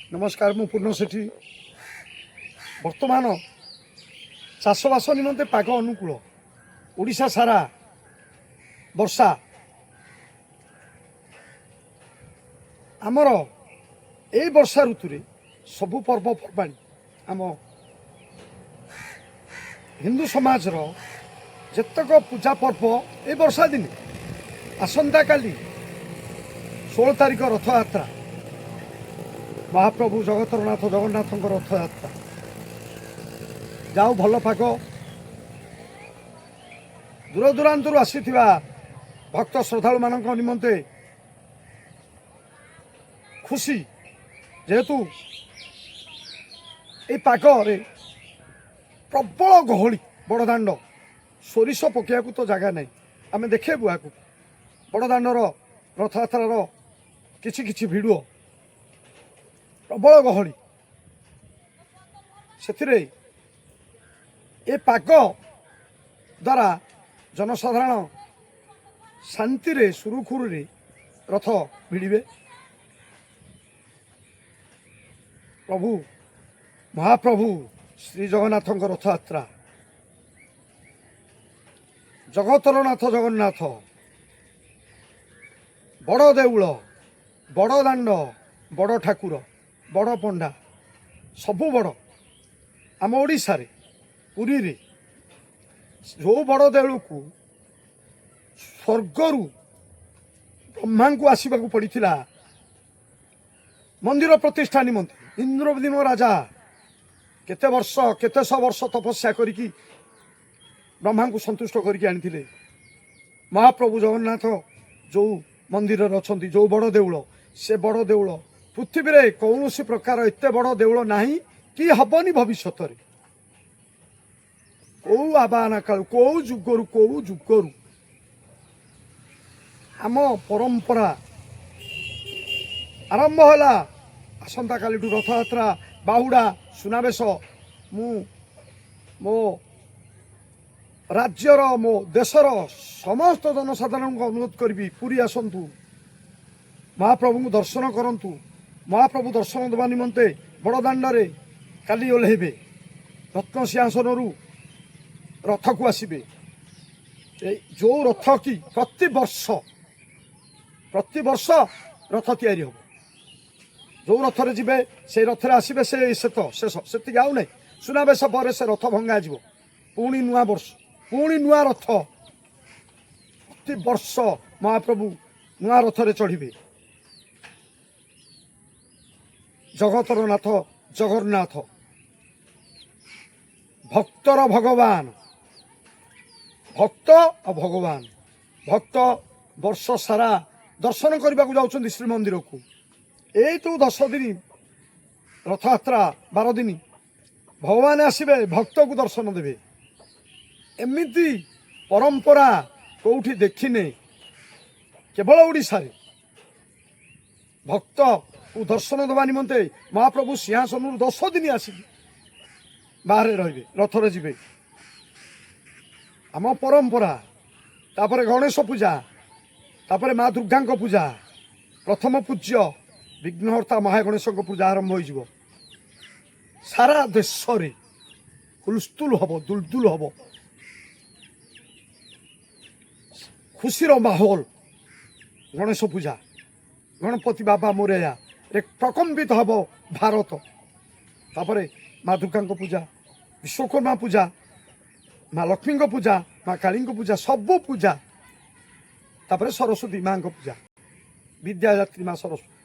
नमस्कार मु पूर्ण सेठी वर्तमान चाषबास निमंते पाग अनुकूल ओडिशा सारा वर्षा आमर ए वर्षा ऋतु रे सबु पर्वपर्वाणी आम हिंदू समाज रो जतक पूजा पर्व ए वर्षा दिन आसंता काली 16 तारिख रथयात्रा महाप्रभु जगतरनाथ जगन्नाथ रथयात्रा जाऊ भल पाग दूर दूरांतर आसी भक्त श्रद्धालु मान निमंते खुशी जेहेतु ये पागरे प्रबल गहली बड़दाण्ड सोरिष पकड़ा तो जगह नहीं आम देखेबू आपको बड़दाण्डर रथयात्रार किछि किछि भिडियो प्रबल गहली से ए पाग द्वारा जनसाधारण शांति रे सुरुखुरु रे रथ भिड़े प्रभु महाप्रभु श्री जगन्नाथ रथयात्रा जगतर नाथ जगन्नाथ बड़ देउल बड़ दाण्ड बड़ ठाकुर बड़ पंडा सबु बड़ आम ओडिशा रे पुरी रे जो बड़ देउल को स्वर्गरु ब्रह्मा को आसवा पड़ा मंदिर प्रतिष्ठा निमंते इंद्रदिन राजा केते वर्ष केते सौ वर्ष तपस्या करिकी ब्रह्मा को संतुष्ट करके आनी महाप्रभु जगन्नाथ जो मंदिर अच्छा जो बड़ देउल से बड़ देउल पृथ्वी रे कौन सी प्रकार एते बड़ देउल नहीं कि हबनी भविष्य कौ आबाना काल कौ जुगरु आम परंपरा आरंभ है आसंता काली रथयात्रा बाहुड़ा सुनावेश मो राज्यर मो देशर समस्त जनसाधारण को अनुरोध करी पुरी आसतु महाप्रभु को दर्शन करंतु महाप्रभु दर्शन देवा निमंते बड़दाण्डे काली ओह्लैबे रत्न सिंहासन रथ को आसबे जो रथ की प्रति वर्ष रथ तैयारी हो जो रथरे जी से रथरे आसबे से तो शेष से आउ ना सुनावेश पर से रथ भंगा जीव पुणी नुआ वर्ष पुणी नुआ रथ प्रति वर्ष महाप्रभु नुआ रथरे चढ़े जगतर नाथ जगन्नाथ भक्तर भगवान भक्त और भगवान भक्त वर्ष सारा दर्शन करने को जाउछन्ति श्रीमंदिर को ए तो 10 दिन रथयात्रा 12 दिन भगवान आसबे भक्त को दर्शन देवे एमिति परंपरा कौटी देखिने केवल ओडिशा रे भक्त को दर्शन देवा निमंते महाप्रभु सिंहासन 10 दिन आसी बाहर रहिबे रथरे जीवे आम परंपरा तापर गणेश पूजा तापर माँ दुर्गा पूजा प्रथम पूज्य विघ्नहर्ता महागणेश पूजा आरंभ हो सारा देश रे हुलस्थुल हम दुलदुल हम खुशीर माहौल गणेश पूजा गणपति बाबा मोरया एक प्रकम्पित हम भारत तापर माँ दुर्गा पूजा विश्वकर्मा पूजा माँ लक्ष्मी पूजा माँ काली पूजा सबू पूजा तापर सरस्वती माँ पूजा विद्यादात्री माँ सरस्वती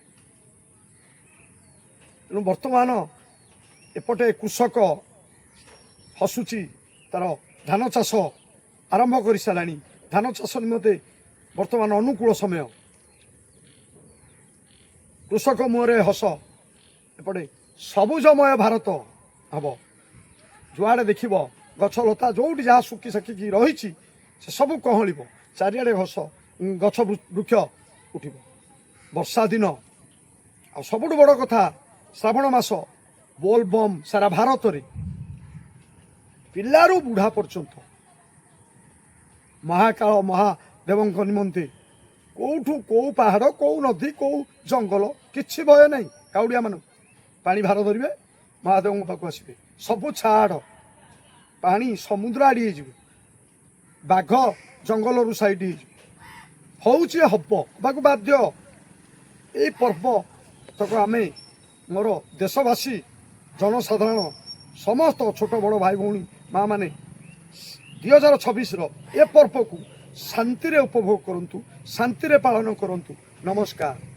तेणु बर्तमान एपटे कृषक हसुची तार धान चाष आरंभ कर सारा धान चाष निमंते बर्तमान अनुकूल समय कृषक मुहरे हस एपटे सबुजमय भारत हम जुआड़े देख गछलता जो जहाँ सुखी सखिकी रही से सब कहल चारिआडे घस गछ वृक्ष उठ वर्षा दिन आ सबुठ बड़ कथा श्रावण मास बोलबम सारा भारत रे पिलारू बुढ़ा पर्यंत महाकाल महादेव निमंते कौठू कौ पहाड़ कौ नदी कौ जंगल किछि भय नहीं काउड़िया मान ପାଣି ଭାର ଧରିବେ, ମହାଦେବଙ୍କ ପାଖକୁ ଆସିବେ। ସବୁ ଛାଡ଼, ପାଣି ସମୁଦ୍ର ଆଡ଼ି ହେଇଯିବ, ବାଘ ଜଙ୍ଗଲରୁ ସାଇଡ୍ ହେଇଯିବ। ହଉଛି ହବ, ହେବାକୁ ବାଧ୍ୟ। ଏଇ ପର୍ବ ତାକୁ ଆମେ ମୋର ଦେଶବାସୀ ଜନସାଧାରଣ ସମସ୍ତ ଛୋଟ ବଡ଼ ଭାଇ ଭଉଣୀ ମା' ମାନେ 2026ର ଏ ପର୍ବକୁ ଶାନ୍ତିରେ ଉପଭୋଗ କରନ୍ତୁ, ଶାନ୍ତିରେ ପାଳନ କରନ୍ତୁ। ନମସ୍କାର।